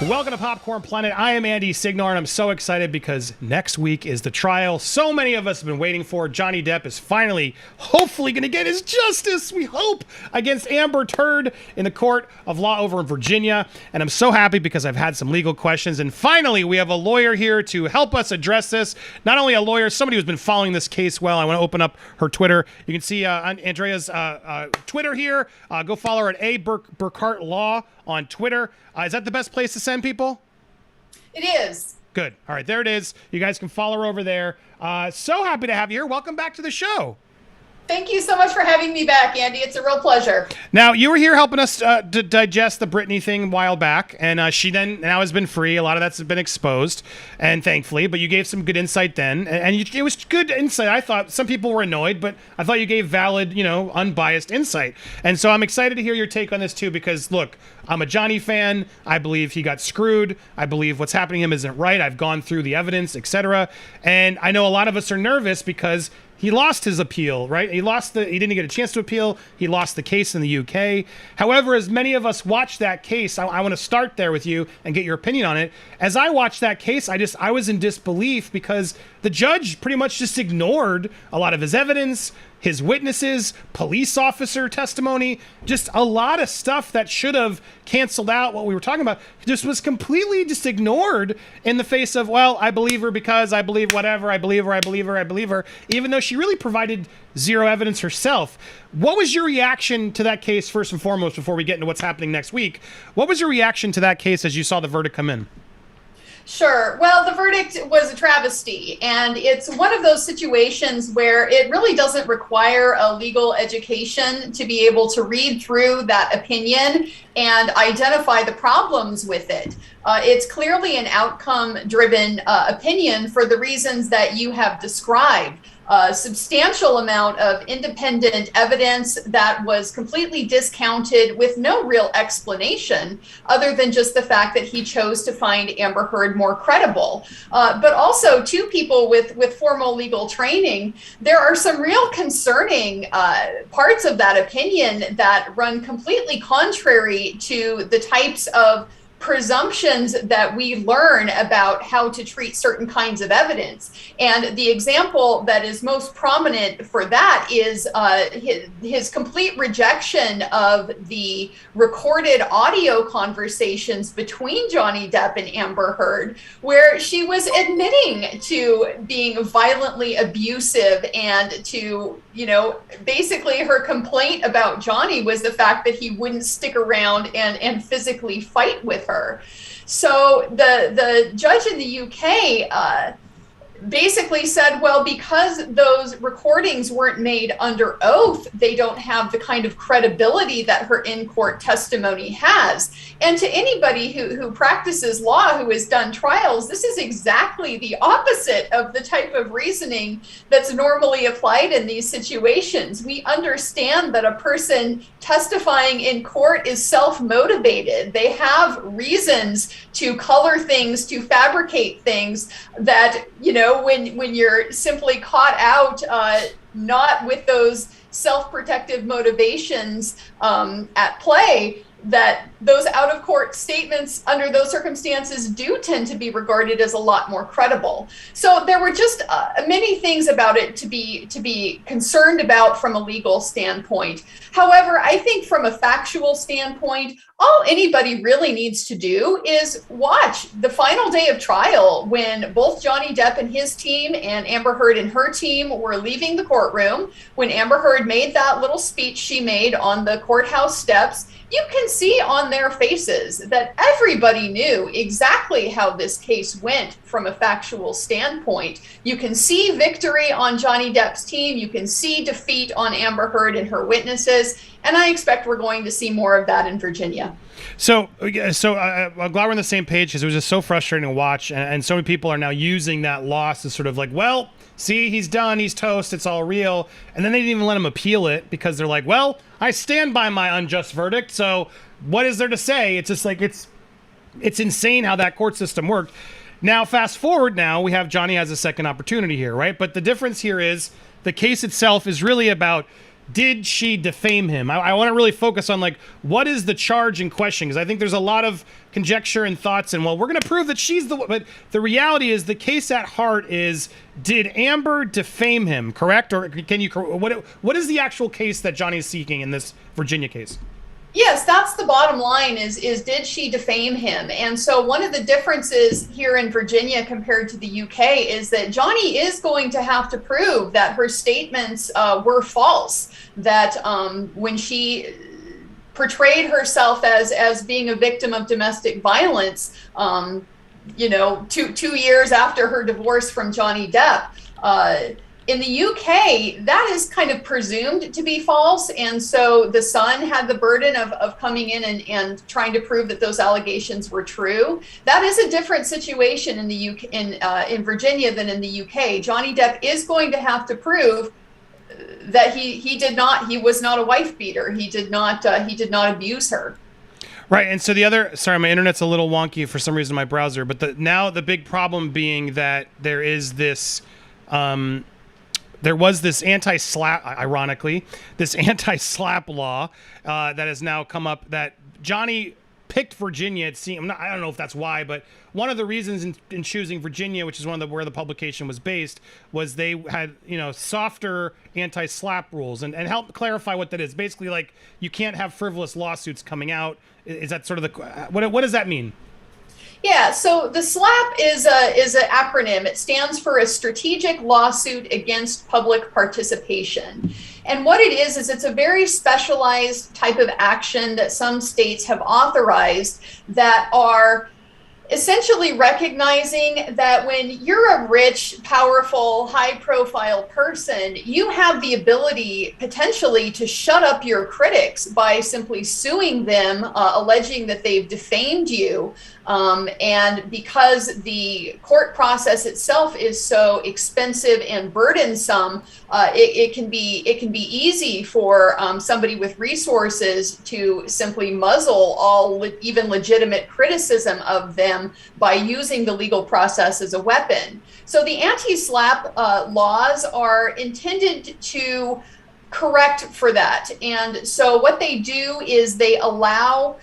Welcome to Popcorn Planet. I am Andy Signore, and I'm so excited because next week is the trial so many of us have been waiting for. Johnny Depp is finally, hopefully, going to get his justice, we hope, against Amber Heard in the court of law over in Virginia. And I'm so happy because I've had some legal questions. And finally, we have a lawyer here to help us address this. Not only a lawyer, somebody who's been following this case well. I want to open up her Twitter. You can see Andrea's Twitter here. Go follow her at Burkhart Law on Twitter. Is that the best place to send people? It is. Good. All right, there it is. You guys can follow her over there. So happy to have you here. Welcome back to the show. Thank you so much for having me back, Andy. It's a real pleasure. Now, you were here helping us to digest the Britney thing a while back, and she then now has been free. A lot of that's been exposed, and thankfully, but you gave some good insight then, and it was good insight. I thought some people were annoyed, but I thought you gave valid, unbiased insight. And so I'm excited to hear your take on this too, because look, I'm a Johnny fan. I believe he got screwed. I believe what's happening to him isn't right. I've gone through the evidence, etc. And I know a lot of us are nervous because he lost his appeal, right? He didn't get a chance to appeal. He lost the case in the UK. However, as many of us watched that case, I want to start there with you and get your opinion on it. As I watched that case, I was in disbelief because the judge pretty much just ignored a lot of his evidence, his witnesses, police officer testimony, just a lot of stuff that should have canceled out what we were talking about. Just was completely just ignored in the face of, well, I believe her because I believe whatever, I believe her, even though she really provided zero evidence herself. What was your reaction to that case, first and foremost, before we get into what's happening next week? What was your reaction to that case as you saw the verdict come in? Sure. Well, the verdict was a travesty, and it's one of those situations where it really doesn't require a legal education to be able to read through that opinion and identify the problems with it. It's clearly an outcome-driven opinion for the reasons that you have described. A substantial amount of independent evidence that was completely discounted with no real explanation other than just the fact that he chose to find Amber Heard more credible. But also, two people with formal legal training, there are some real concerning parts of that opinion that run completely contrary to the types of presumptions that we learn about how to treat certain kinds of evidence. And the example that is most prominent for that is his complete rejection of the recorded audio conversations between Johnny Depp and Amber Heard, where she was admitting to being violently abusive and to, basically her complaint about Johnny was the fact that he wouldn't stick around and physically fight with her. So the judge in the UK basically said, well, because those recordings weren't made under oath, they don't have the kind of credibility that her in-court testimony has. And to anybody who practices law, who has done trials, this is exactly the opposite of the type of reasoning that's normally applied in these situations. We understand that a person testifying in court is self-motivated. They have reasons to color things, to fabricate things that, when you're simply caught out, not with those self-protective motivations at play, that those out-of-court statements under those circumstances do tend to be regarded as a lot more credible. So there were just many things about it to be concerned about from a legal standpoint. However, I think from a factual standpoint, all anybody really needs to do is watch the final day of trial when both Johnny Depp and his team and Amber Heard and her team were leaving the courtroom, when Amber Heard made that little speech she made on the courthouse steps. You can see on their faces that everybody knew exactly how this case went from a factual standpoint. You can see victory on Johnny Depp's team. You can see defeat on Amber Heard and her witnesses. And I expect we're going to see more of that in Virginia. So I'm glad we're on the same page, because it was just so frustrating to watch. And so many people are now using that loss as sort of like, well, see, he's done, he's toast, it's all real. And then they didn't even let him appeal it because they're like, well, I stand by my unjust verdict, so what is there to say? It's just like, it's insane how that court system worked. Now, fast forward now, we have Johnny has a second opportunity here, right? But the difference here is the case itself is really about did she defame him? I want to really focus on, like, what is the charge in question? Because I think there's a lot of conjecture and thoughts, and, well, we're going to prove that she's the one. But the reality is the case at heart is, did Amber defame him, correct? Or can you, what is the actual case that Johnny is seeking in this Virginia case? Yes, that's the bottom line is did she defame him? And so one of the differences here in Virginia compared to the UK is that Johnny is going to have to prove that her statements were false, that when she portrayed herself as being a victim of domestic violence, you know, two years after her divorce from Johnny Depp, in the UK, that is kind of presumed to be false. And so the Sun had the burden of coming in and trying to prove that those allegations were true. That is a different situation in the UK, in Virginia than in the UK. Johnny Depp is going to have to prove that he was not a wife beater. He did not abuse her. Right, and so sorry, my internet's a little wonky for some reason in my browser, but now the big problem being that there is this, there was this anti-SLAP, ironically, this anti-SLAP law that has now come up that Johnny picked Virginia. It seemed, I don't know if that's why, but one of the reasons in choosing Virginia, which is where the publication was based, was they had, you know, softer anti-SLAP rules, and help clarify what that is. Basically, like, you can't have frivolous lawsuits coming out. Is that sort of what does that mean? Yeah, so the SLAP is an acronym. It stands for a strategic lawsuit against public participation. And what it is it's a very specialized type of action that some states have authorized that are essentially recognizing that when you're a rich, powerful, high-profile person, you have the ability potentially to shut up your critics by simply suing them, alleging that they've defamed you. And because the court process itself is so expensive and burdensome, it can be easy for somebody with resources to simply muzzle all even legitimate criticism of them by using the legal process as a weapon. So the anti-SLAP laws are intended to correct for that. And so what they do is they allow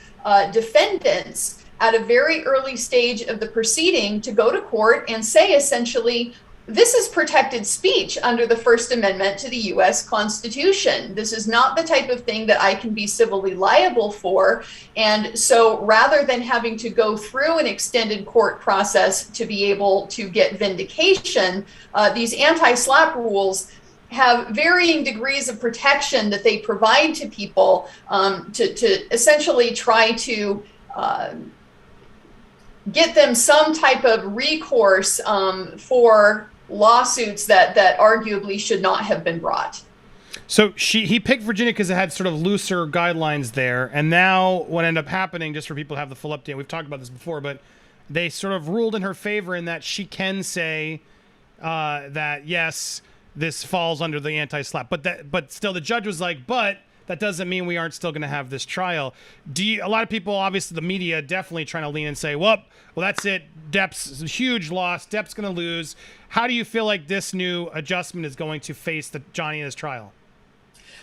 defendants at a very early stage of the proceeding to go to court and say, essentially, this is protected speech under the First Amendment to the U.S. Constitution. This is not the type of thing that I can be civilly liable for. And so rather than having to go through an extended court process to be able to get vindication, these anti-SLAP rules have varying degrees of protection that they provide to people to essentially try to get them some type of recourse for lawsuits that arguably should not have been brought. So he picked Virginia because it had sort of looser guidelines there, and now what ended up happening, just for people to have the full update, we've talked about this before, but they sort of ruled in her favor in that she can say that yes, this falls under the anti-SLAP, but still the judge was like, but that doesn't mean we aren't still going to have this trial. A lot of people, obviously the media, definitely trying to lean and say, well, that's it. Depp's a huge loss. Depp's going to lose. How do you feel like this new adjustment is going to face Johnny in his trial?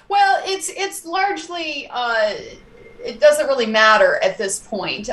Well, it's largely, it doesn't really matter at this point.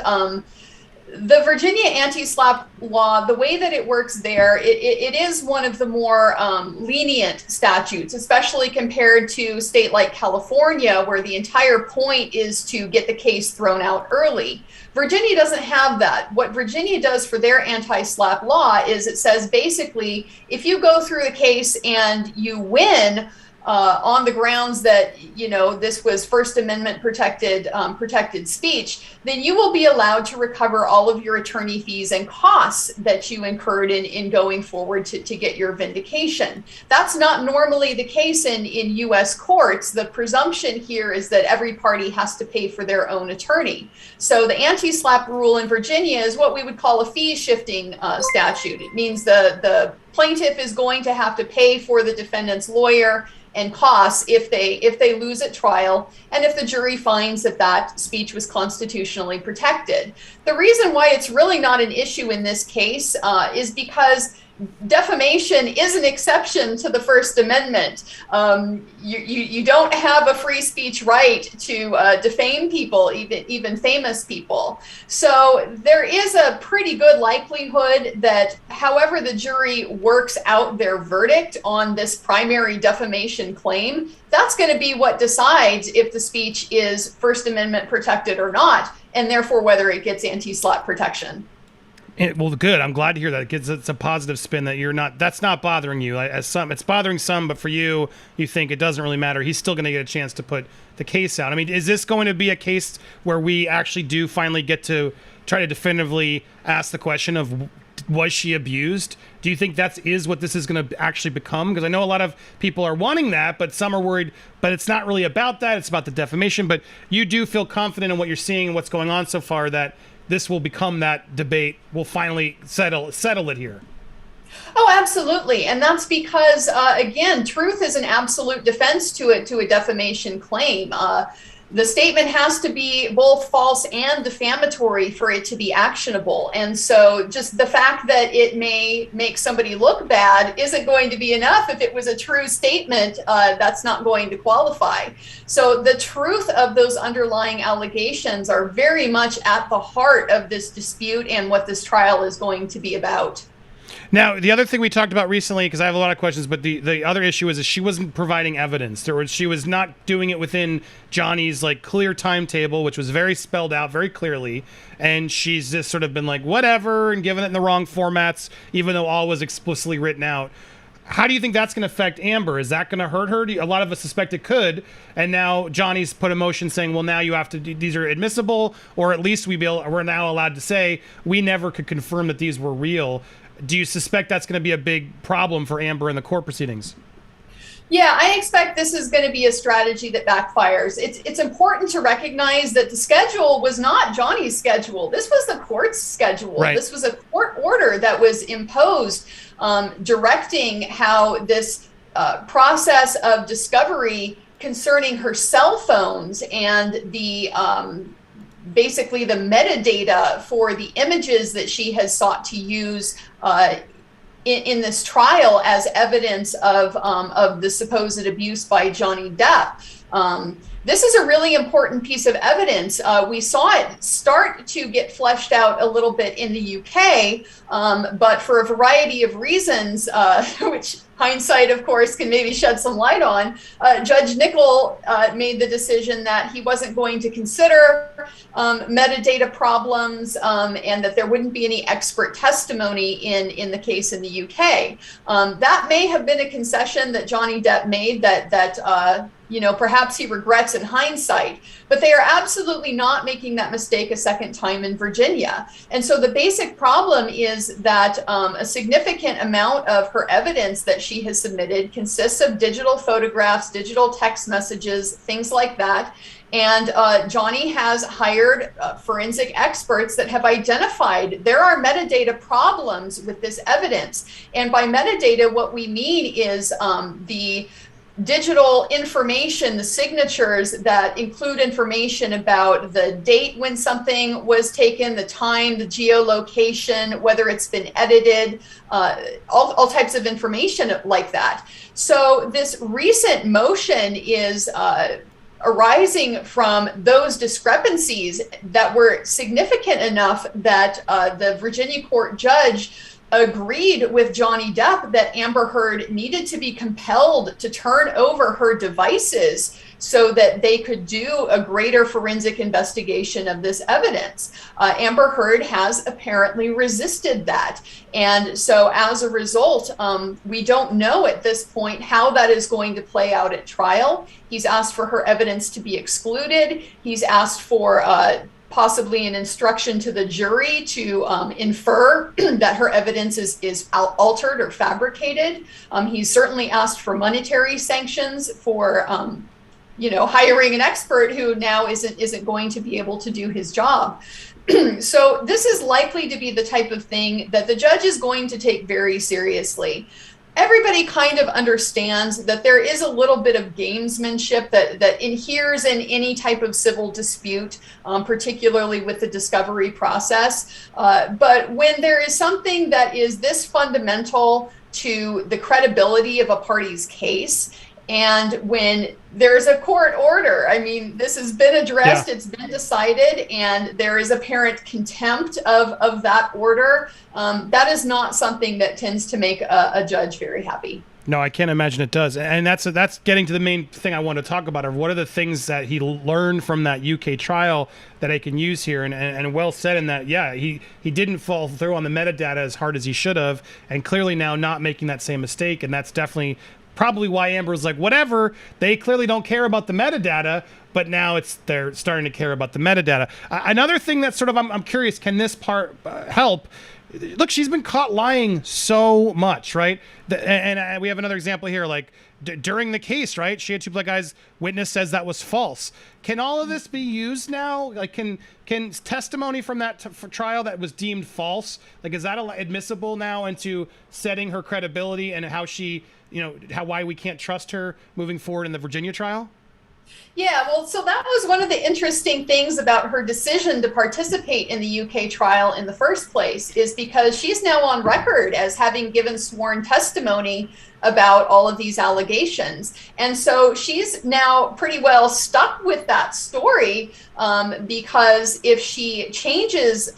The Virginia anti-SLAP law, the way that it works there, it is one of the more lenient statutes, especially compared to a state like California, where the entire point is to get the case thrown out early. Virginia doesn't have that. What Virginia does for their anti-SLAP law is it says basically, if you go through the case and you win, on the grounds that, you know, this was First Amendment protected speech, then you will be allowed to recover all of your attorney fees and costs that you incurred in going forward to get your vindication. That's not normally the case in U.S. courts. The presumption here is that every party has to pay for their own attorney. So the anti-SLAP rule in Virginia is what we would call a fee shifting statute. It means the plaintiff is going to have to pay for the defendant's lawyer and costs if they lose at trial, and if the jury finds that speech was constitutionally protected. The reason why it's really not an issue in this case is because defamation is an exception to the First Amendment. You don't have a free speech right to defame people, even famous people. So there is a pretty good likelihood that however the jury works out their verdict on this primary defamation claim, that's going to be what decides if the speech is First Amendment protected or not, and therefore whether it gets anti-slap protection. Well, good. I'm glad to hear that. It's a positive spin that that's not bothering you. It's bothering some, but for you, you think it doesn't really matter. He's still going to get a chance to put the case out. I mean, is this going to be a case where we actually do finally get to try to definitively ask the question of, was she abused? Do you think that is what this is going to actually become? Because I know a lot of people are wanting that, but some are worried, but it's not really about that. It's about the defamation. But you do feel confident in what you're seeing and what's going on so far that this will become that debate. We'll finally settle it here. Oh, absolutely. And that's because, again, truth is an absolute defense to a defamation claim. The statement has to be both false and defamatory for it to be actionable. And so just the fact that it may make somebody look bad isn't going to be enough. If it was a true statement, that's not going to qualify. So the truth of those underlying allegations are very much at the heart of this dispute and what this trial is going to be about. Now, the other thing we talked about recently, because I have a lot of questions, but the other issue is that she wasn't providing evidence. She was not doing it within Johnny's clear timetable, which was very spelled out very clearly. And she's just sort of been like, whatever, and given it in the wrong formats, even though all was explicitly written out. How do you think that's going to affect Amber? Is that going to hurt her? A lot of us suspect it could. And now Johnny's put a motion saying, well, now you have to, these are admissible, or at least we're now allowed to say we never could confirm that these were real. Do you suspect that's going to be a big problem for Amber in the court proceedings? Yeah, I expect this is going to be a strategy that backfires. It's important to recognize that the schedule was not Johnny's schedule. This was the court's schedule. Right. This was a court order that was imposed, directing how this process of discovery concerning her cell phones and the basically the metadata for the images that she has sought to use in this trial as evidence of the supposed abuse by Johnny Depp. This is a really important piece of evidence. We saw it start to get fleshed out a little bit in the UK, but for a variety of reasons, which hindsight, of course, can maybe shed some light on, Judge Nicol made the decision that he wasn't going to consider metadata problems and that there wouldn't be any expert testimony in the case in the UK. That may have been a concession that Johnny Depp made that perhaps he regrets in hindsight, but they are absolutely not making that mistake a second time in Virginia. And so the basic problem is that a significant amount of her evidence that she has submitted consists of digital photographs, digital text messages, things like that. And Johnny has hired forensic experts that have identified there are metadata problems with this evidence. And by metadata, what we mean is the digital information, the signatures that include information about the date when something was taken, the time, the geolocation, whether it's been edited, all types of information like that. So this recent motion is arising from those discrepancies that were significant enough that the Virginia court judge agreed with Johnny Depp that Amber Heard needed to be compelled to turn over her devices so that they could do a greater forensic investigation of this evidence. Amber Heard has apparently resisted that. And so as a result, we don't know at this point how that is going to play out at trial. He's asked for her evidence to be excluded. He's asked for possibly an instruction to the jury to infer that her evidence is altered or fabricated. He's certainly asked for monetary sanctions for hiring an expert who now isn't going to be able to do his job. So this is likely to be the type of thing that the judge is going to take very seriously. everybody kind of understands that there is a little bit of gamesmanship that inheres in any type of civil dispute, particularly with the discovery process. But when there is something that is this fundamental to the credibility of a party's case, and when there's a court order, I mean, this has been addressed, it's been decided, and there is apparent contempt of that order, that is not something that tends to make a judge very happy. No, I can't imagine it does. And that's getting to the main thing I want to talk about. Of what are the things that he learned from that UK trial that I can use here? And well said in that, yeah, he didn't fall through on the metadata as hard as he should have, and clearly now not making that same mistake. And that's definitely probably why Amber's like, whatever, they clearly don't care about the metadata, but now they're starting to care about the metadata. Another thing that sort of, I'm curious, can this part help? Look, she's been caught lying so much, right? And we have another example here, like during the case, right? She had two black guys, witness says that was false. Can all of this be used now? Like, can testimony from that trial that was deemed false, like, is that admissible now into setting her credibility and how she, why we can't trust her moving forward in the Virginia trial? Yeah, well, so that was one of the interesting things about her decision to participate in the UK trial in the first place, is because she's now on record as having given sworn testimony about all of these allegations. And so she's now pretty well stuck with that story, because if she changes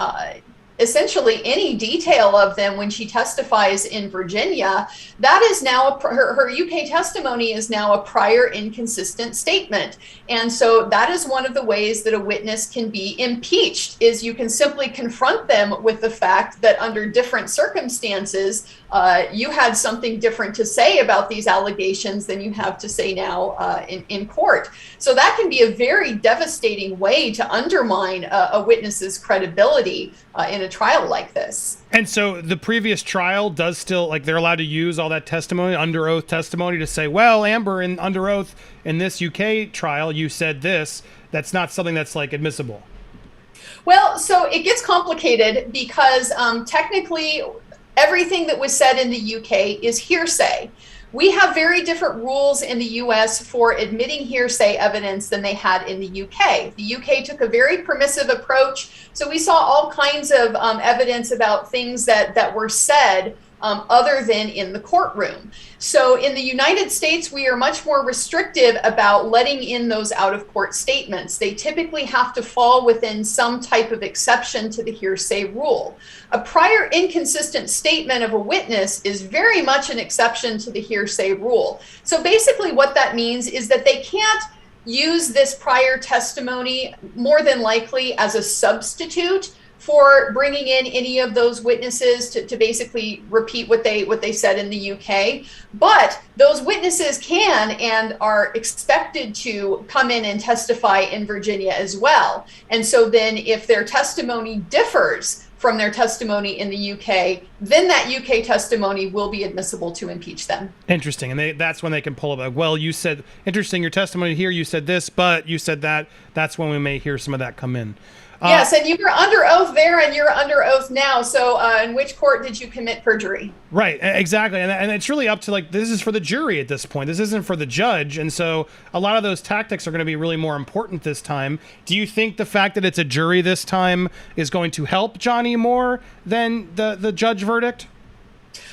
essentially any detail of them when she testifies in Virginia, that is now her UK testimony is now a prior inconsistent statement. And so that is one of the ways that a witness can be impeached, is you can simply confront them with the fact that under different circumstances, you had something different to say about these allegations than you have to say now in court. So that can be a very devastating way to undermine a witness's credibility in a trial like this. And so the previous trial does still, like, they're allowed to use all that testimony, under oath testimony, to say, well, Amber, in under oath in this UK trial, you said this. That's not something that's like admissible. Well, so it gets complicated because technically everything that was said in the UK is hearsay. We have very different rules in the US for admitting hearsay evidence than they had in the UK. The UK took a very permissive approach. So we saw all kinds of evidence about things that were said other than in the courtroom. So in the United States, we are much more restrictive about letting in those out-of-court statements. They typically have to fall within some type of exception to the hearsay rule. A prior inconsistent statement of a witness is very much an exception to the hearsay rule. So basically what that means is that they can't use this prior testimony more than likely as a substitute for bringing in any of those witnesses to basically repeat what they said in the UK. But those witnesses can and are expected to come in and testify in Virginia as well. And so then if their testimony differs from their testimony in the UK, then that UK testimony will be admissible to impeach them. Interesting. And that's when they can pull it back. Well, you said, interesting, your testimony here, you said this, but you said that. That's when we may hear some of that come in. Yes, and you were under oath there and you're under oath now. So in which court did you commit perjury? Right, exactly. And it's really up to, like, this is for the jury at this point. This isn't for the judge. And so a lot of those tactics are going to be really more important this time. Do you think the fact that it's a jury this time is going to help Johnny more than the judge verdict?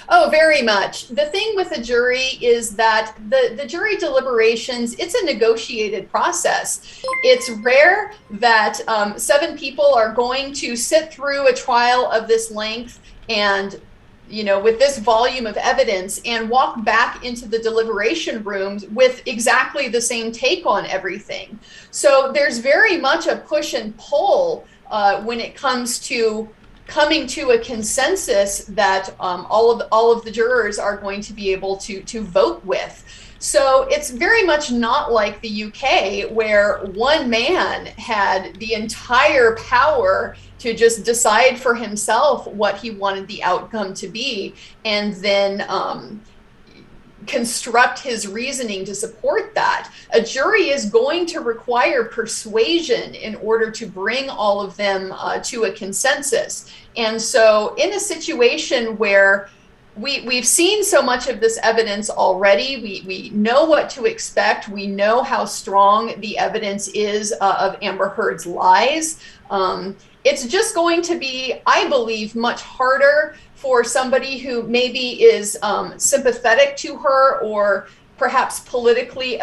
Oh, very much. The thing with a jury is that the jury deliberations, it's a negotiated process. It's rare that 7 people are going to sit through a trial of this length and, with this volume of evidence and walk back into the deliberation rooms with exactly the same take on everything. So there's very much a push and pull when it comes to coming to a consensus that all of the jurors are going to be able to vote with. So it's very much not like the UK, where one man had the entire power to just decide for himself what he wanted the outcome to be, and then construct his reasoning to support that. A jury is going to require persuasion in order to bring all of them to a consensus. And so in a situation where we've seen so much of this evidence already. We know what to expect. We know how strong the evidence is of Amber Heard's lies. It's just going to be, I believe, much harder for somebody who maybe is sympathetic to her or perhaps politically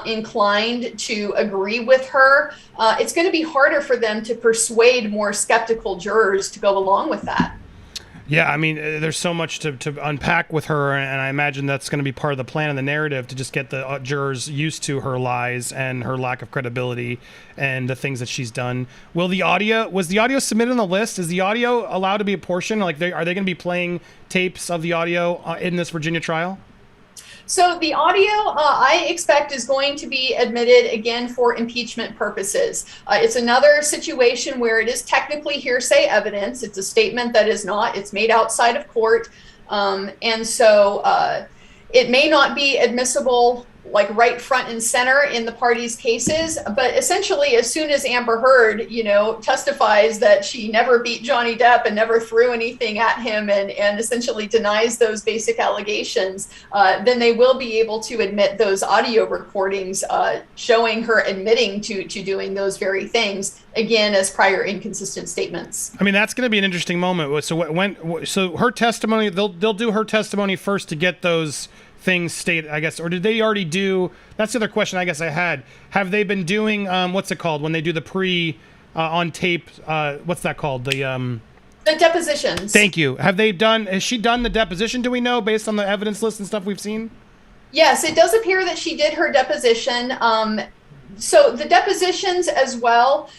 inclined to agree with her. It's going to be harder for them to persuade more skeptical jurors to go along with that. Yeah, I mean, there's so much to unpack with her, and I imagine that's going to be part of the plan and the narrative to just get the jurors used to her lies and her lack of credibility and the things that she's done. Was the audio submitted on the list? Is the audio allowed to be a portion? Like, are they going to be playing tapes of the audio in this Virginia trial? So the audio, I expect, is going to be admitted again for impeachment purposes. It's another situation where it is technically hearsay evidence. It's a statement that is not. It's made outside of court. And so it may not be admissible like right front and center in the parties' cases, but essentially as soon as Amber Heard, testifies that she never beat Johnny Depp and never threw anything at him and essentially denies those basic allegations, then they will be able to admit those audio recordings showing her admitting to doing those very things, again, as prior inconsistent statements. I mean, that's going to be an interesting moment. So her testimony, they'll do her testimony first to get those things stated, I guess, or did they already do? That's the other question I guess I had. Have they been doing what's it called when they do the pre on tape? What's that called? The depositions. Thank you. Has she done the deposition? Do we know based on the evidence list and stuff we've seen? Yes, it does appear that she did her deposition. So the depositions as well.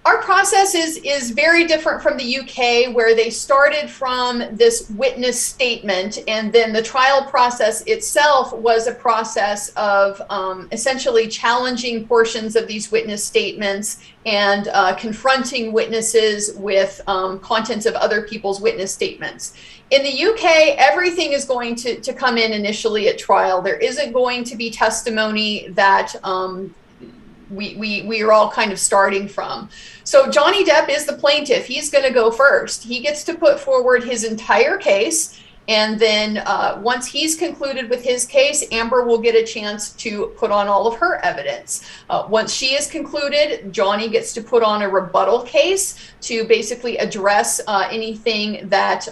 Our process is very different from the UK, where they started from this witness statement, and then the trial process itself was a process of essentially challenging portions of these witness statements and confronting witnesses with contents of other people's witness statements. In the UK, everything is going to come in initially at trial. There isn't going to be testimony that we are all kind of starting from. So Johnny Depp is the plaintiff. He's going to go first. He gets to put forward his entire case. And then once he's concluded with his case, Amber will get a chance to put on all of her evidence. Once she is concluded, Johnny gets to put on a rebuttal case to basically address anything that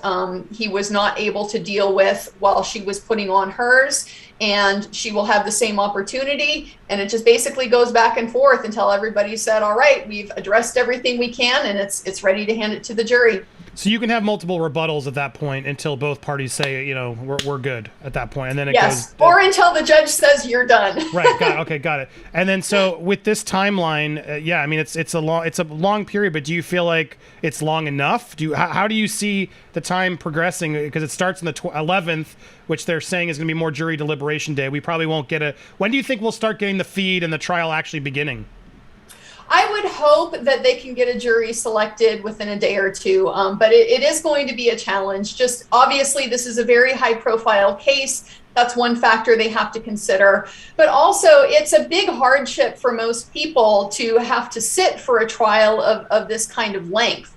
he was not able to deal with while she was putting on hers. And she will have the same opportunity, and it just basically goes back and forth until everybody said, all right, we've addressed everything we can, and it's ready to hand it to the jury. So you can have multiple rebuttals at that point until both parties say, we're good at that point, and then it goes. Or until the judge says you're done. Right. Got it. And then so with this timeline, I mean it's a long period, but do you feel like it's long enough? How do you see the time progressing? Because it starts on the 11th, which they're saying is going to be more jury deliberation day. We probably won't get when do you think we'll start getting the feed and the trial actually beginning? I would hope that they can get a jury selected within a day or two, but it is going to be a challenge. Just obviously, this is a very high-profile case. That's one factor they have to consider. But also, it's a big hardship for most people to have to sit for a trial of this kind of length.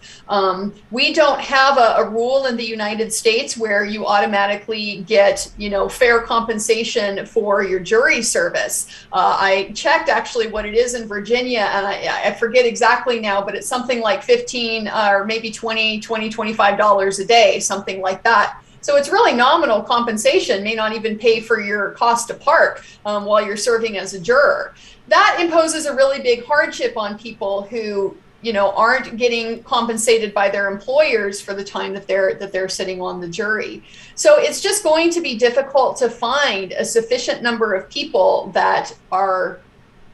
We don't have a rule in the United States where you automatically get, fair compensation for your jury service. I checked actually what it is in Virginia, and I forget exactly now, but it's something like $15 or maybe $25 a day, something like that. So it's really nominal compensation, may not even pay for your cost to park while you're serving as a juror. That imposes a really big hardship on people who, aren't getting compensated by their employers for the time that they're sitting on the jury. So it's just going to be difficult to find a sufficient number of people that are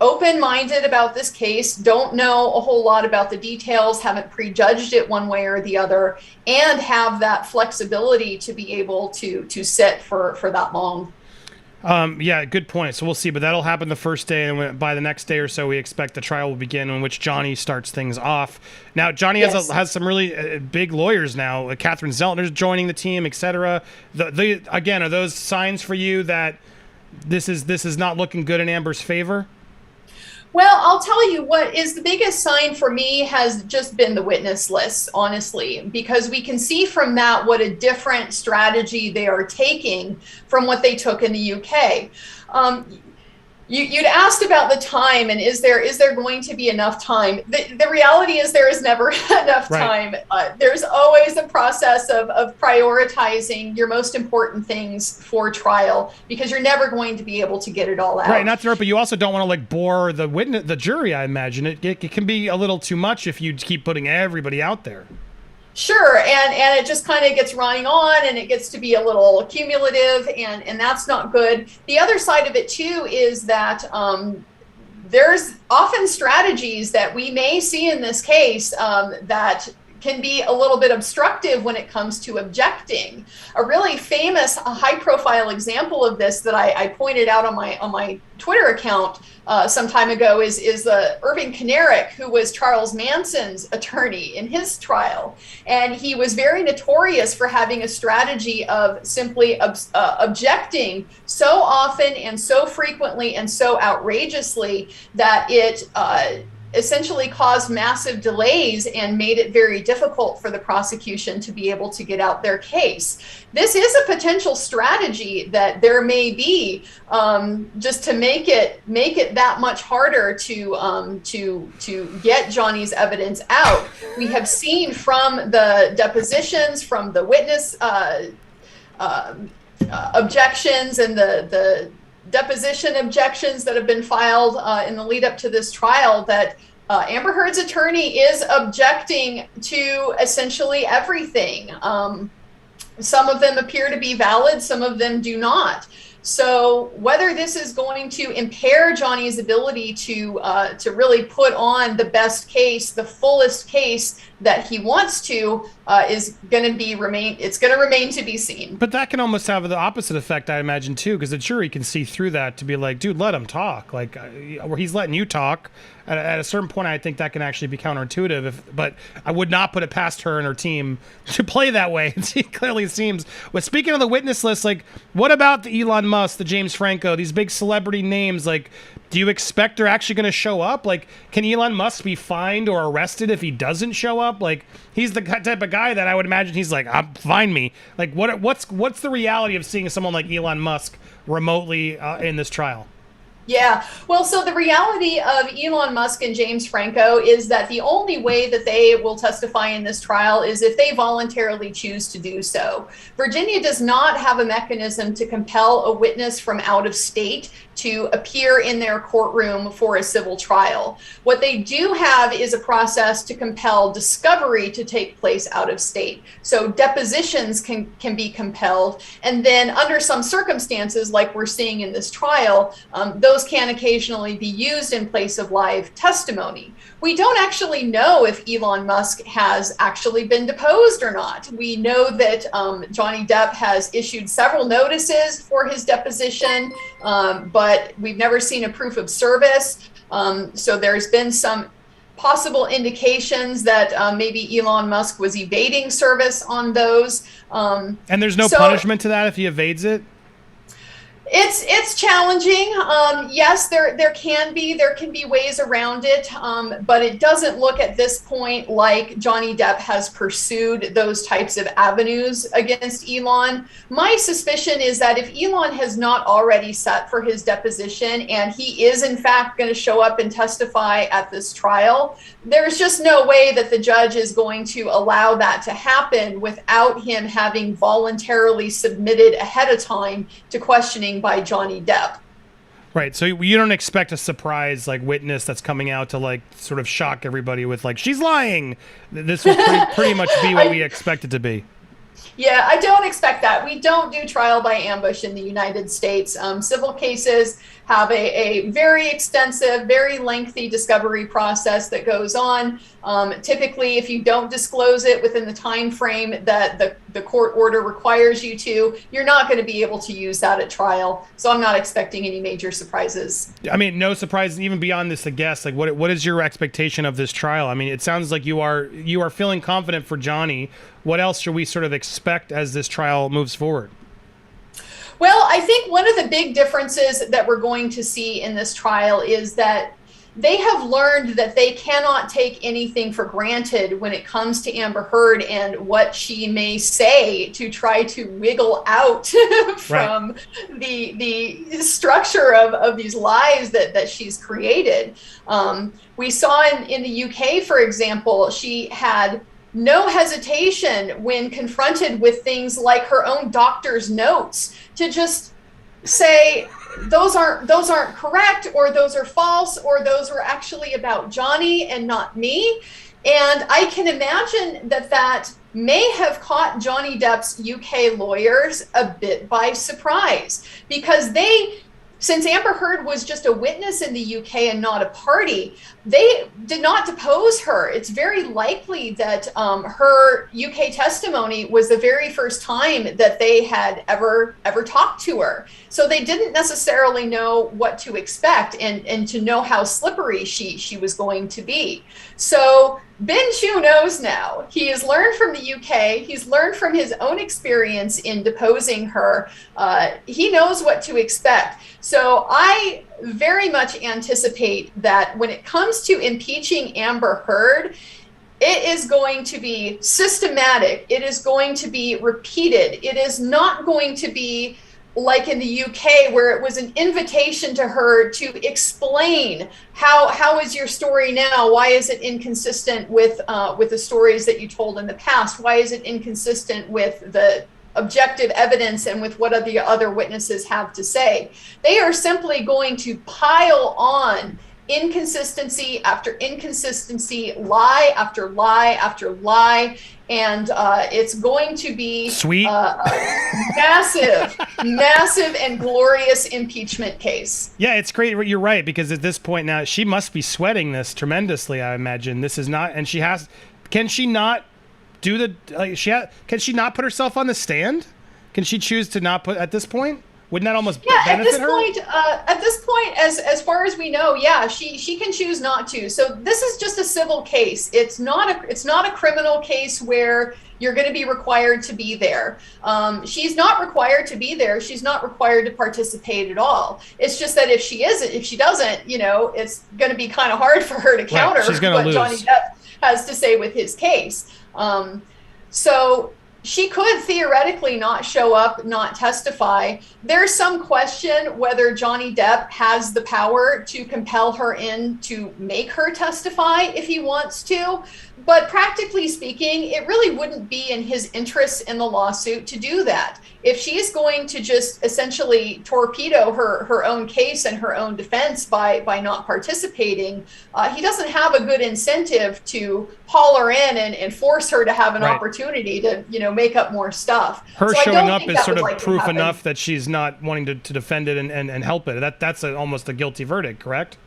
open-minded about this case, don't know a whole lot about the details, haven't prejudged it one way or the other, and have that flexibility to be able to sit for that long. Yeah, good point. So we'll see, but that'll happen the first day, and by the next day or so, we expect the trial will begin, in which Johnny starts things off. Now, Johnny has some really big lawyers now. Catherine Zeltner's joining the team, etc. Again, are those signs for you that this is not looking good in Amber's favor? Well, I'll tell you what is the biggest sign for me has just been the witness lists, honestly, because we can see from that what a different strategy they are taking from what they took in the UK. You'd asked about the time and is there going to be enough time? The reality is there is never enough time. There's always a process of prioritizing your most important things for trial because you're never going to be able to get it all out. Right, not to, but you also don't want to like bore the jury. I imagine it can be a little too much if you keep putting everybody out there. Sure, and it just kind of gets running on and it gets to be a little cumulative and that's not good. The other side of it too is that there's often strategies that we may see in this case that can be a little bit obstructive when it comes to objecting. A really famous, high-profile example of this that I pointed out on my Twitter account some time ago is Irving Kinerick, who was Charles Manson's attorney in his trial, and he was very notorious for having a strategy of simply objecting so often and so frequently and so outrageously that it essentially caused massive delays and made it very difficult for the prosecution to be able to get out their case. This is a potential strategy that there may be just to make it that much harder to get Johnny's evidence out. We have seen from the depositions, from the witness objections and the deposition objections that have been filed in the lead up to this trial that Amber Heard's attorney is objecting to essentially everything. Some of them appear to be valid, some of them do not. So whether this is going to impair Johnny's ability to really put on the best case, the fullest case that he wants to, is going to remain to be seen. But that can almost have the opposite effect, I imagine, too, because the jury can see through that to be like, dude, let him talk. Like, where he's letting you talk. At a certain point, I think that can actually be counterintuitive. But I would not put it past her and her team to play that way. It clearly seems. But speaking of the witness list, like, what about the Elon Musk, the James Franco, these big celebrity names? Like, do you expect they're actually going to show up? Like, can Elon Musk be fined or arrested if he doesn't show up? Like, he's the type of guy that I would imagine he's like, find me. Like, what's the reality of seeing someone like Elon Musk remotely in this trial? Yeah, well, so the reality of Elon Musk and James Franco is that the only way that they will testify in this trial is if they voluntarily choose to do so. Virginia does not have a mechanism to compel a witness from out of state to appear in their courtroom for a civil trial. What they do have is a process to compel discovery to take place out of state. So depositions can be compelled, and then under some circumstances, like we're seeing in this trial, those can occasionally be used in place of live testimony. We don't actually know if Elon Musk has actually been deposed or not. We know that Johnny Depp has issued several notices for his deposition, but we've never seen a proof of service. So there's been some possible indications that maybe Elon Musk was evading service on those. And there's no punishment to that if he evades it? It's challenging. Yes, there can be ways around it, but it doesn't look at this point like Johnny Depp has pursued those types of avenues against Elon. My suspicion is that if Elon has not already set for his deposition and he is in fact going to show up and testify at this trial, there's just no way that the judge is going to allow that to happen without him having voluntarily submitted ahead of time to questioning by Johnny Depp. Right. So you don't expect a surprise like witness that's coming out to like sort of shock everybody with like, she's lying. This will pretty much be what we expect it to be. Yeah, I don't expect that. We don't do trial by ambush in the United States. Civil cases have a very extensive, very lengthy discovery process that goes on. Typically, if you don't disclose it within the time frame that the court order requires you to, you're not going to be able to use that at trial. So I'm not expecting any major surprises. I mean, no surprises even beyond this, I guess. Like, what is your expectation of this trial? I mean, it sounds like you are feeling confident for Johnny. What else should we sort of expect as this trial moves forward? Well, I think one of the big differences that we're going to see in this trial is that they have learned that they cannot take anything for granted when it comes to Amber Heard and what she may say to try to wiggle out from the structure of these lies that she's created. We saw in the UK, for example, she had no hesitation when confronted with things like her own doctor's notes to just say, those aren't correct, or those are false, or those were actually about Johnny and not me. And I can imagine that may have caught Johnny Depp's UK lawyers a bit by surprise, because since Amber Heard was just a witness in the UK and not a party, they did not depose her. It's very likely that her UK testimony was the very first time that they had ever talked to her. So they didn't necessarily know what to expect and to know how slippery she was going to be. So Ben Chu knows now. He has learned from the UK. He's learned from his own experience in deposing her. He knows what to expect. So I very much anticipate that when it comes to impeaching Amber Heard, it is going to be systematic. It is going to be repeated. It is not going to be like in the UK, where it was an invitation to her to explain how is your story now? Why is it inconsistent with the stories that you told in the past? Why is it inconsistent with the objective evidence and with what the other witnesses have to say? They are simply going to pile on inconsistency after inconsistency, lie after lie after lie, and it's going to be sweet, massive and glorious impeachment case. Yeah, it's great. You're right, because at this point now she must be sweating this tremendously. I imagine this is not, and she has. Can she not do the? Can she not put herself on the stand? Can she choose to not put at this point? Wouldn't that almost benefit her? At this point, as far as we know, yeah, she can choose not to. So this is just a civil case. It's not a criminal case where you're going to be required to be there. She's not required to be there. She's not required to participate at all. It's just that if she doesn't, it's going to be kind of hard for her to counter what lose. Johnny Depp has to say with his case. So she could theoretically not show up, not testify. There's some question whether Johnny Depp has the power to compel her in to make her testify if he wants to. But practically speaking, it really wouldn't be in his interest in the lawsuit to do that. If she's going to just essentially torpedo her own case and her own defense by not participating, he doesn't have a good incentive to haul her in and force her to have an opportunity to, make up more stuff. Her showing up is sort of proof enough that she's not wanting to defend it and help it. That's almost a guilty verdict, correct?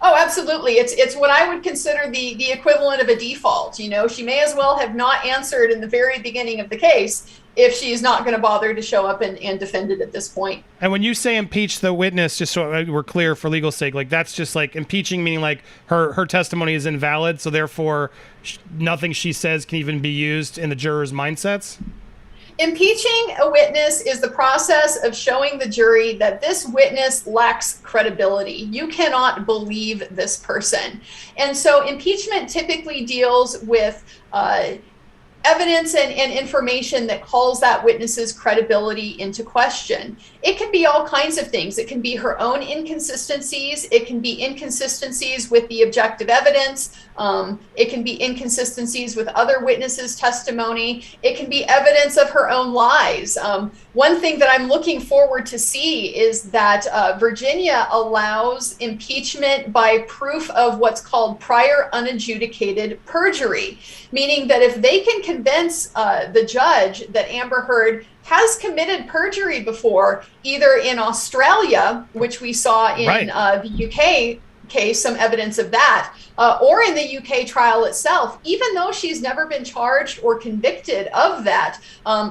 Oh, absolutely. It's what I would consider the equivalent of a default. She may as well have not answered in the very beginning of the case if she's not going to bother to show up and defend it at this point. And when you say impeach the witness, just so we're clear for legal sake, like that's just like impeaching, meaning like her testimony is invalid, so therefore nothing she says can even be used in the jurors' mindsets? Impeaching a witness is the process of showing the jury that this witness lacks credibility. You cannot believe this person. And so impeachment typically deals with evidence and information that calls that witness's credibility into question. It can be all kinds of things. It can be her own inconsistencies. It can be inconsistencies with the objective evidence. It can be inconsistencies with other witnesses' testimony. It can be evidence of her own lies. One thing that I'm looking forward to see is that Virginia allows impeachment by proof of what's called prior unadjudicated perjury, meaning that if they can convince the judge that Amber Heard has committed perjury before, either in Australia, which we saw in the UK case, some evidence of that, or in the UK trial itself, even though she's never been charged or convicted of that,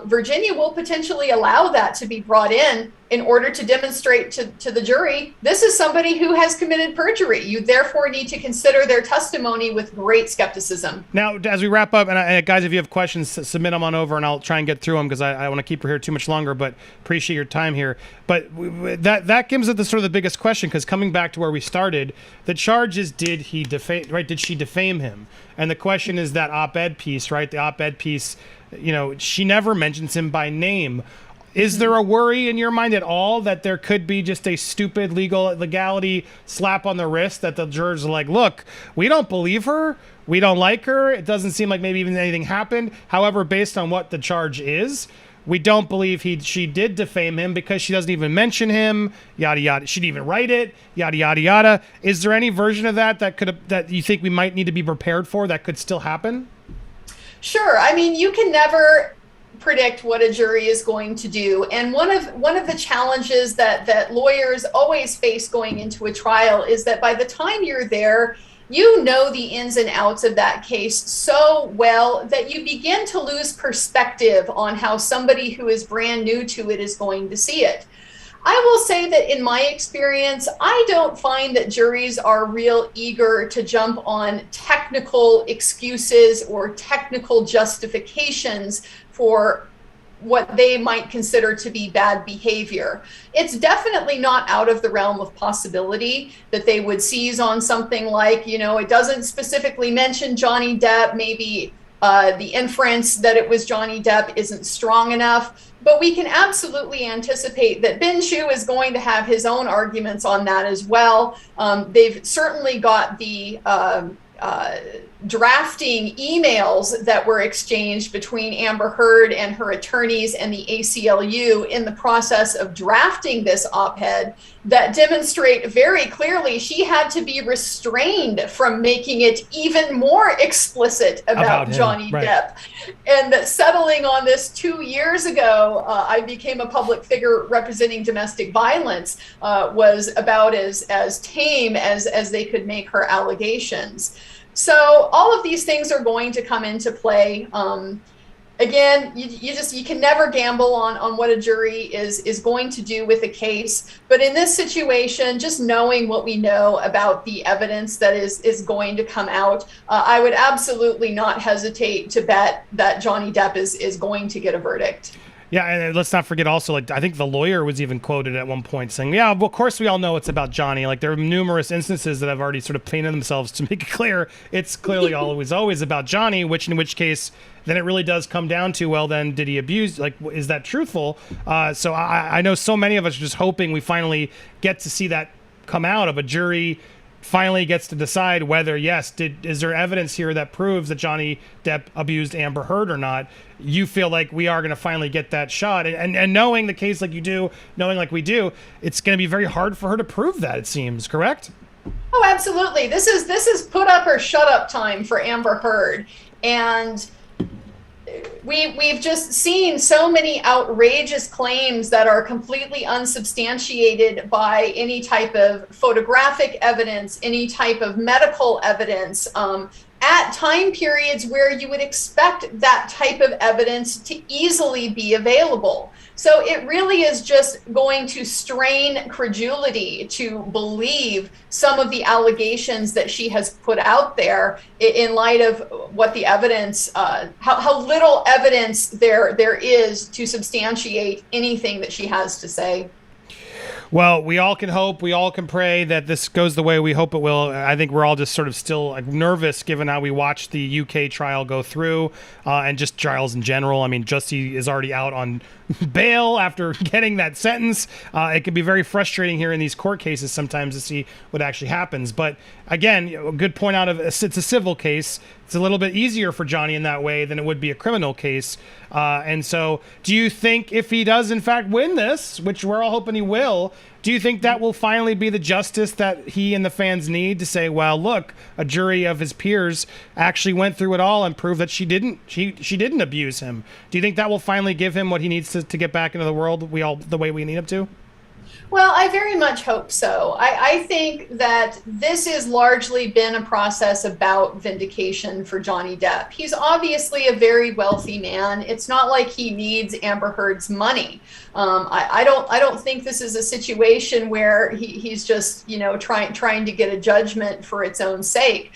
Virginia will potentially allow that to be brought in in order to demonstrate to the jury, this is somebody who has committed perjury. You therefore need to consider their testimony with great skepticism. Now, as we wrap up, and guys, if you have questions, submit them on over, and I'll try and get through them because I want to keep her here too much longer, but appreciate your time here. But that gives it the sort of the biggest question, because coming back to where we started, the charge is, did he defame, right? Did she defame him? And the question is that op-ed piece, right? The op-ed piece, you know, she never mentions him by name. Is there a worry in your mind at all that there could be just a stupid legality slap on the wrist that the jurors are like, look, we don't believe her. We don't like her. It doesn't seem like maybe even anything happened. However, based on what the charge is, we don't believe she did defame him because she doesn't even mention him, yada, yada. She didn't even write it, yada, yada, yada. Is there any version of that you think we might need to be prepared for that could still happen? Sure. I mean, you can never predict what a jury is going to do, and one of the challenges that lawyers always face going into a trial is that by the time you're there, you know the ins and outs of that case so well that you begin to lose perspective on how somebody who is brand new to it is going to see it. I will say that in my experience, I don't find that juries are real eager to jump on technical excuses or technical justifications for what they might consider to be bad behavior. It's definitely not out of the realm of possibility that they would seize on something like, you know, it doesn't specifically mention Johnny Depp, maybe the inference that it was Johnny Depp isn't strong enough, but we can absolutely anticipate that Ben Chu is going to have his own arguments on that as well. They've certainly got the drafting emails that were exchanged between Amber Heard and her attorneys and the ACLU in the process of drafting this op-ed that demonstrate very clearly she had to be restrained from making it even more explicit about Johnny Depp. And that settling on this 2 years ago, I became a public figure representing domestic violence, was about as tame as they could make her allegations. So all of these things are going to come into play. Again, you can never gamble on what a jury is going to do with a case. But in this situation, just knowing what we know about the evidence that is going to come out, I would absolutely not hesitate to bet that Johnny Depp is going to get a verdict. Yeah, and let's not forget also, like, I think the lawyer was even quoted at one point saying, yeah, well, of course we all know it's about Johnny. Like, there are numerous instances that have already sort of painted themselves to make it clear it's clearly always about Johnny, in which case then it really does come down to, well, then did he abuse? Like, is that truthful? So I know so many of us are just hoping we finally get to see that come out of a jury finally gets to decide whether, yes, is there evidence here that proves that Johnny Depp abused Amber Heard or not. You feel like we are going to finally get that shot. And knowing the case like you do, knowing like we do, it's going to be very hard for her to prove that, it seems, correct? Oh, absolutely. This is put up or shut up time for Amber Heard. And we've just seen so many outrageous claims that are completely unsubstantiated by any type of photographic evidence, any type of medical evidence, at time periods where you would expect that type of evidence to easily be available. So it really is just going to strain credulity to believe some of the allegations that she has put out there in light of what the evidence, how little evidence there is to substantiate anything that she has to say. Well, we all can hope, we all can pray that this goes the way we hope it will. I think we're all just sort of still nervous given how we watched the UK trial go through, and just trials in general. I mean, Justy is already out on bail after getting that sentence. It can be very frustrating here in these court cases sometimes to see what actually happens. But again, a good point out of it's a civil case. It's a little bit easier for Johnny in that way than it would be a criminal case. And so do you think if he does in fact win this, which we're all hoping he will, do you think that will finally be the justice that he and the fans need to say, well, look, a jury of his peers actually went through it all and proved that she didn't abuse him? Do you think that will finally give him what he needs to get back into the world the way we need him to? Well, I very much hope so. I think that this has largely been a process about vindication for Johnny Depp. He's obviously a very wealthy man. It's not like he needs Amber Heard's money. I don't think this is a situation where he's just trying to get a judgment for its own sake.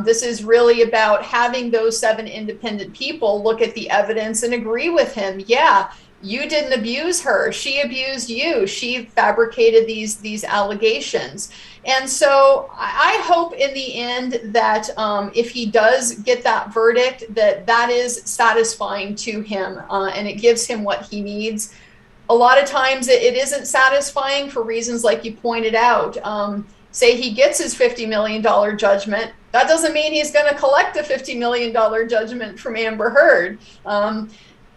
This is really about having those 7 independent people look at the evidence and agree with him. Yeah. You didn't abuse her. She abused you. She fabricated these allegations. And so I hope in the end that if he does get that verdict, that is satisfying to him and it gives him what he needs. A lot of times it isn't satisfying for reasons like you pointed out. Say he gets his $50 million judgment. That doesn't mean he's going to collect a $50 million judgment from Amber Heard.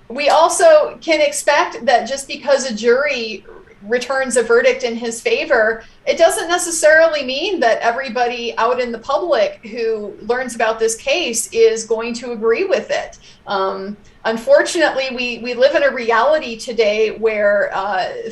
We also can expect that just because a jury returns a verdict in his favor, it doesn't necessarily mean that everybody out in the public who learns about this case is going to agree with it. Unfortunately, we live in a reality today where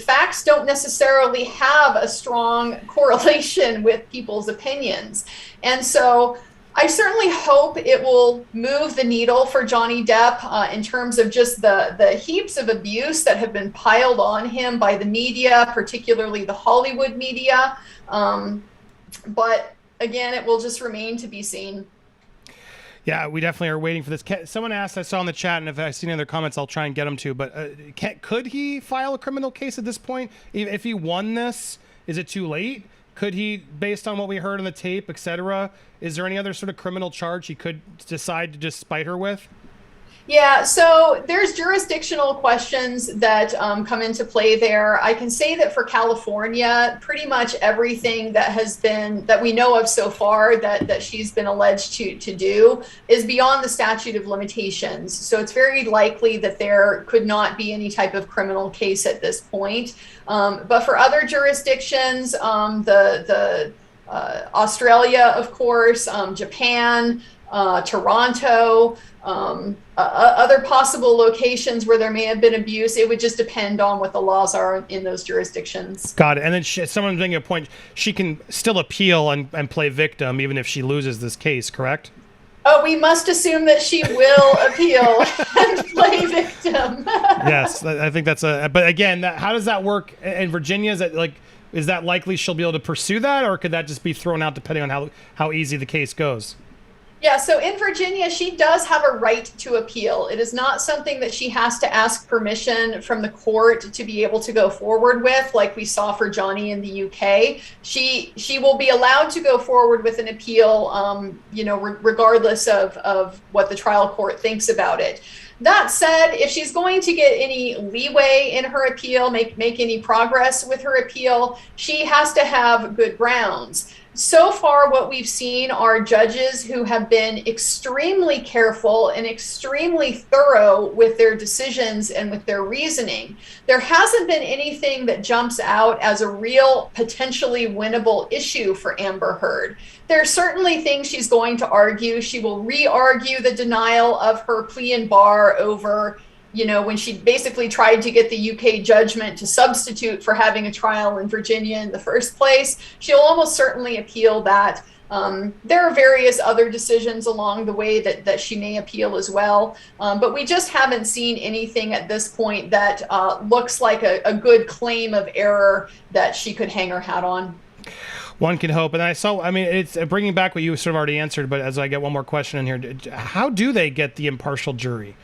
facts don't necessarily have a strong correlation with people's opinions. And so I certainly hope it will move the needle for Johnny Depp in terms of just the heaps of abuse that have been piled on him by the media, particularly the Hollywood media. But again, it will just remain to be seen. Yeah, we definitely are waiting for this. Someone asked, I saw in the chat, and if I see any other comments, I'll try and get them to. But could he file a criminal case at this point? If he won this, is it too late? Could he, based on what we heard on the tape, etc., is there any other sort of criminal charge he could decide to just spite her with? Yeah, so there's jurisdictional questions that come into play there. I can say that for California, pretty much everything that we know of so far that she's been alleged to do is beyond the statute of limitations. So it's very likely that there could not be any type of criminal case at this point. But for other jurisdictions, Australia, of course, Japan, Toronto, other possible locations where there may have been abuse. It would just depend on what the laws are in those jurisdictions. Got it. And then someone's making a point. She can still appeal and play victim even if she loses this case, correct? Oh, we must assume that she will appeal and play victim. Yes, I think that's but again, how does that work in Virginia? Is that likely she'll be able to pursue that, or could that just be thrown out depending on how easy the case goes? Yeah, so in Virginia, she does have a right to appeal. It is not something that she has to ask permission from the court to be able to go forward with, like we saw for Johnny in the UK. She will be allowed to go forward with an appeal, regardless of what the trial court thinks about it. That said, if she's going to get any leeway in her appeal, make any progress with her appeal, she has to have good grounds. So far, what we've seen are judges who have been extremely careful and extremely thorough with their decisions and with their reasoning. There hasn't been anything that jumps out as a real potentially winnable issue for Amber Heard. There are certainly things she's going to argue. She will re-argue the denial of her plea in bar over when she basically tried to get the UK judgment to substitute for having a trial in Virginia in the first place. She'll almost certainly appeal that. There are various other decisions along the way that she may appeal as well. But we just haven't seen anything at this point that looks like a good claim of error that she could hang her hat on. One can hope. And it's bringing back what you sort of already answered, but as I get one more question in here, how do they get the impartial jury?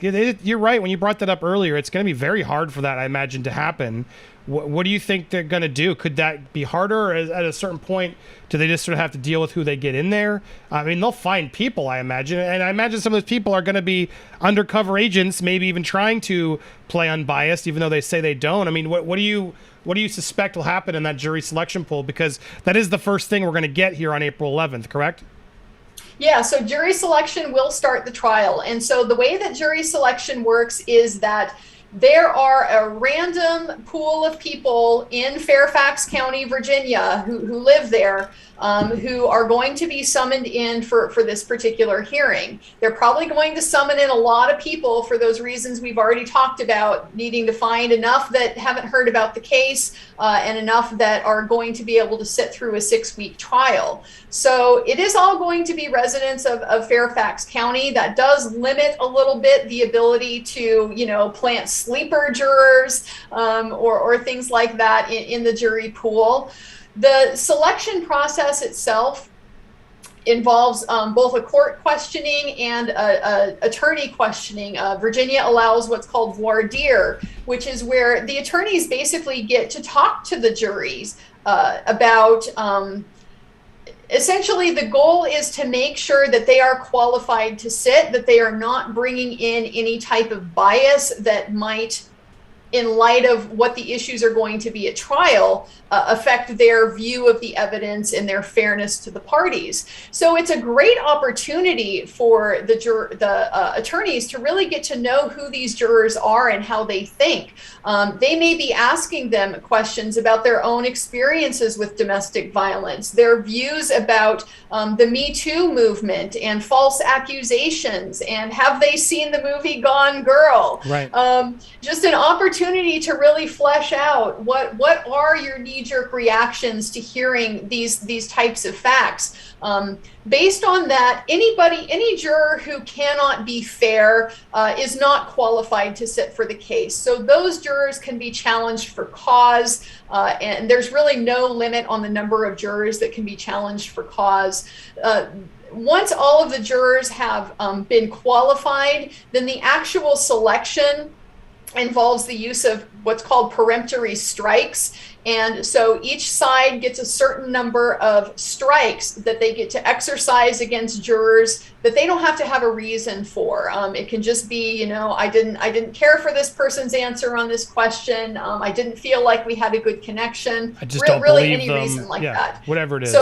You're right. When you brought that up earlier, it's going to be very hard for that, I imagine, to happen. What do you think they're going to do? Could that be harder? Or at a certain point, do they just sort of have to deal with who they get in there? I mean, they'll find people, I imagine. And I imagine some of those people are going to be undercover agents, maybe even trying to play unbiased, even though they say they don't. I mean, what do you suspect will happen in that jury selection pool? Because that is the first thing we're going to get here on April 11th, correct? Yeah, so jury selection will start the trial. And so the way that jury selection works is that there are a random pool of people in Fairfax County, Virginia, who live there, who are going to be summoned in for this particular hearing. They're probably going to summon in a lot of people for those reasons we've already talked about, needing to find enough that haven't heard about the case and enough that are going to be able to sit through a 6-week trial. So it is all going to be residents of Fairfax County. That does limit a little bit the ability to, plant sleeper jurors or things like that in the jury pool. The selection process itself involves both a court questioning and attorney questioning. Virginia allows what's called voir dire, which is where the attorneys basically get to talk to the juries about essentially, the goal is to make sure that they are qualified to sit, that they are not bringing in any type of bias that might, in light of what the issues are going to be at trial, affect their view of the evidence and their fairness to the parties. So it's a great opportunity for the attorneys to really get to know who these jurors are and how they think. They may be asking them questions about their own experiences with domestic violence, their views about the Me Too movement and false accusations, and have they seen the movie Gone Girl? Right. Just an opportunity to really flesh out what are your knee-jerk reactions to hearing these types of facts. Based on that, any juror who cannot be fair is not qualified to sit for the case. So those jurors can be challenged for cause, and there's really no limit on the number of jurors that can be challenged for cause. Once all of the jurors have been qualified, then the actual selection involves the use of what's called peremptory strikes. And so each side gets a certain number of strikes that they get to exercise against jurors that they don't have to have a reason for. It can just be, I didn't care for this person's answer on this question. I didn't feel like we had a good connection. I just don't really believe any them. reason like that. Whatever it is.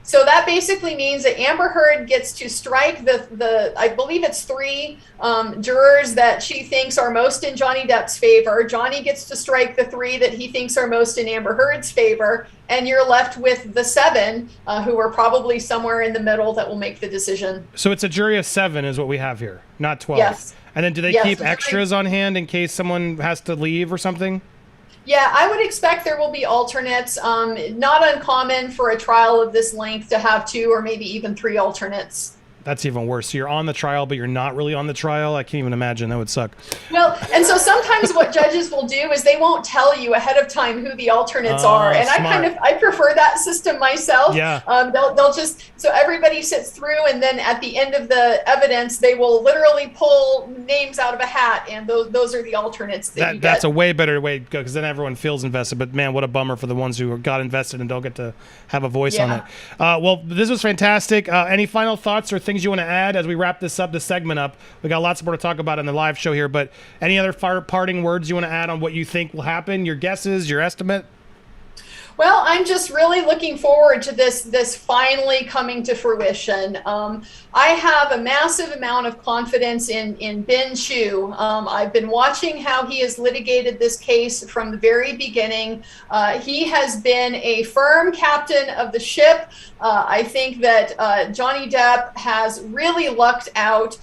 So that basically means that Amber Heard gets to strike the I believe it's 3 jurors that she thinks are most in Johnny Depp's favor. Johnny gets to strike the 3 that he thinks are most in Amber Heard's favor. And you're left with the 7 who are probably somewhere in the middle that will make the decision. So it's a jury of 7 is what we have here, not 12. Yes. And then do they keep extras on hand in case someone has to leave or something? Yeah, I would expect there will be alternates. Not uncommon for a trial of this length to have 2 or maybe even 3 alternates. That's even worse. So you're on the trial, but you're not really on the trial. I can't even imagine. That would suck. Well, and so sometimes what judges will do is they won't tell you ahead of time who the alternates are. And smart. I prefer that system myself. Yeah. They'll just, so everybody sits through, and then at the end of the evidence, they will literally pull names out of a hat, and those are the alternates that you get. That's a way better way to go, because then everyone feels invested. But man, what a bummer for the ones who got invested and don't get to have a voice on it. Well, this was fantastic. Any final thoughts or things you want to add as we wrap this segment up? We got lots more to talk about in the live show here, but any other parting words you want to add on what you think will happen, your guesses, your estimate? Well, I'm just really looking forward to this finally coming to fruition. I have a massive amount of confidence in Ben Chu. I've been watching how he has litigated this case from the very beginning. He has been a firm captain of the ship. I think that Johnny Depp has really lucked out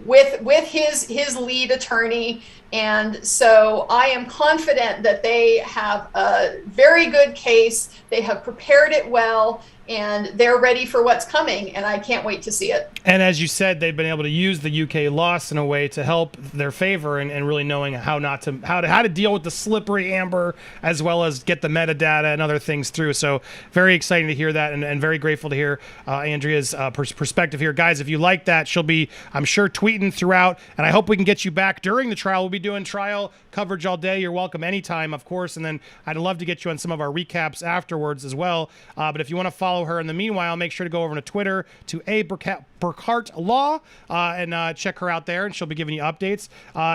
with his lead attorney. And so I am confident that they have a very good case. They have prepared it well, and they're ready for what's coming, and I can't wait to see it. And as you said, they've been able to use the UK loss in a way to help their favor and really knowing how to deal with the slippery Amber, as well as get the metadata and other things through. So very exciting to hear that, and very grateful to hear Andrea's perspective here. Guys, if you like that, she'll be, I'm sure, tweeting throughout, and I hope we can get you back during the trial. We'll be doing trial coverage all day. You're welcome anytime, of course, and then I'd love to get you on some of our recaps afterwards as well. But if you want to follow her in the meanwhile, make sure to go over to Twitter to Burkhart Law and check her out there, and she'll be giving you updates.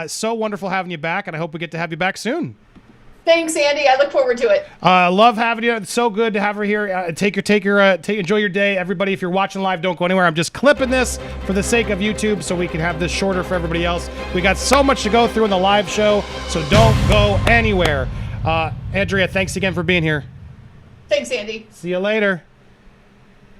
So wonderful having you back, and I hope we get to have you back soon. Thanks, Andy. I look forward to it. Love having you. It's so good to have her here. Enjoy your day. Everybody, if you're watching live, don't go anywhere. I'm just clipping this for the sake of YouTube so we can have this shorter for everybody else. We got so much to go through in the live show, so don't go anywhere. Andrea, thanks again for being here. Thanks, Andy. See you later.